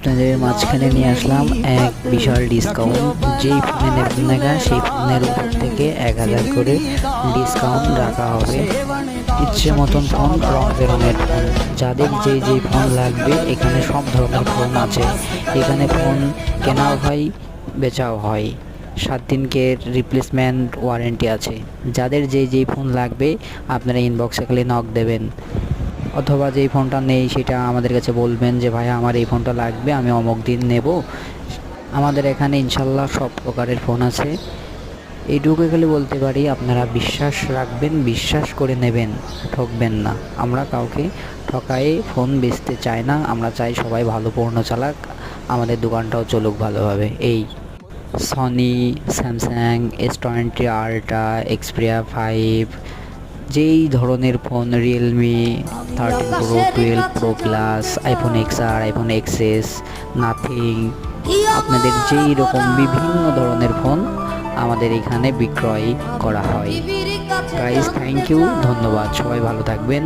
আপনাদের মাঝখানে নিয়ে আসলাম এক বিশাল ডিসকাউন্ট। যেই ফোনে নেবেন না সেই ফোনের উপর থেকে 1000 করে ডিসকাউন্ট রাখা হবে। ইচ্ছে মতন ফোন, রং বেরঙের ফোন, যাদের যেই ফোন লাগবে এখানে সব ধরনের ফোন আছে। এখানে ফোন কেনাও হয়, বেচাও হয়। 7 দিনকের রিপ্লেসমেন্ট ওয়ারেন্টি আছে। যাদের যেই ফোন লাগবে আপনারা ইনবক্সে খালি নক দেবেন, অথবা যেই ফোনটা নেই সেটা আমাদের কাছে বলবেন যে ভাই আমার এই ফোনটা লাগবে, আমি অমুক দিন নেব। আমাদের এখানে ইনশাল্লাহ সব প্রকারের ফোন আছে। এইটুকু খালি বলতে পারি, আপনারা বিশ্বাস রাখবেন, বিশ্বাস করে নেবেন, ঠকবেন না। আমরা কাউকে ঠকায়ে ফোন বেচতে চাই না। আমরা চাই সবাই ভালো পণ্য চালাক, আমাদের দোকানটাও চলুক ভালোভাবে। এই Sony, Samsung S20 ultra, Xperia 5, যেই ধরনের phone, Realme 13 pro, 12 pro plus, iPhone XR, iPhone XS, nothing, আপনাদের যেই রকম বিভিন্ন ধরনের ফোন আমাদের এখানে বিক্রয় করা হয়। গাইস, থ্যাংক ইউ, ধন্যবাদ, সবাই ভালো থাকবেন।